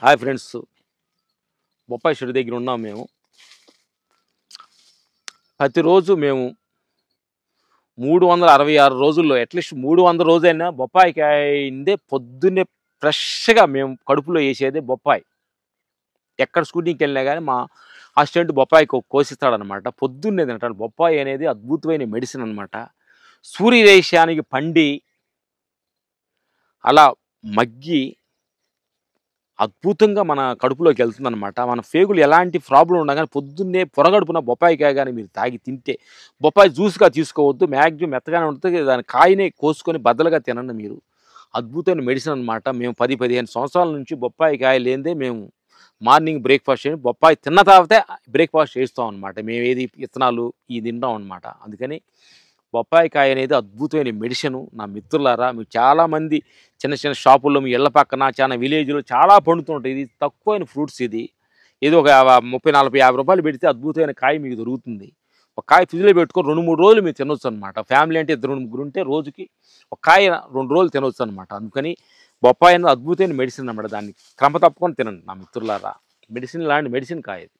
Hi friends, బొప్పాయి చెట్టు దగ్గర ఉన్నాం మేము. ప్రతిరోజు మేము 366 రోజుల్లో అట్లీస్ట్ 300 రోజైనా బొప్పాయి కాయిందే పొద్దున్నే ఫ్రెష్‌గా మేము కడుపులో ఏసేదే బొప్పాయి. ఎక్కడ షూటింగ్‌కెళ్ళినా గానీ మా అసిస్టెంట్ బొప్పాయి కోసిస్తాడనమాట. పొద్దున్నే తింటాను. బొప్పాయి అనేది అద్భుతమైన మెడిసిన్ అనమాట. సూర్యదేశానికి పండి, అలా మగ్గి అద్భుతంగా మన కడుపులోకెళ్తుందనమాట. మన పేగులు ఎలాంటి ప్రాబ్లమ్ ఉన్నా గానీ పొద్దున్నే పొరగడుపున బొప్పాయికాయ గాని మీరు తింటే, బొప్పాయి జ్యూస్‌గా తీసుకోవద్దు. మాక్సిమం మెత్తగానే ఉంటది. దాని కాయనే కోసుకొని బద్దలుగా తినండి మీరు. అద్భుతమైన మెడిసిన్ అనమాట. మేము 10, 15 సంవత్సరాల నుంచి బొప్పాయి కాయ లేనిదే మేము మార్నింగ్ బ్రేక్‌ఫాస్ట్ చేయము. బొప్పాయి తిన్న తర్వాతే బ్రేక్‌ఫాస్ట్ చేస్తాం అనమాట. మేమేది ఇత్తనాలు ఇయి తినడం అనమాట. అందుకని బొప్పాయి కాయ అనేది అద్భుతమైన మెడిసిను. నా మిత్రులారా, మీరు చాలామంది చిన్న చిన్న షాపుల్లో మీ ఇళ్ళ పక్కన చాలా విలేజ్‌లో చాలా పండుతూ ఉంటాయి. ఇది తక్కువైన ఫ్రూట్స్ ఇది. ఏదో ఒక 30, 40, రూ. 50 పెడితే అద్భుతమైన కాయ మీకు దొరుకుతుంది. ఒక కాయ ఫ్రిడ్జ్‌లో పెట్టుకొని 2, 3 రోజులు మీరు తినొచ్చనమాట. ఫ్యామిలీ అంటే ఇద్దరు, ముగ్గురు ఉంటే రోజుకి ఒక కాయ 2 రోజులు తినొచ్చనమాట. అందుకని బొప్పాయి అనేది అద్భుతమైన మెడిసిన్ అన్నమాట. దాన్ని క్రమ తప్పకుండా తినండి నా మిత్రులారా. మెడిసిన్ లాంటి మెడిసిన్ కాయ ఇది.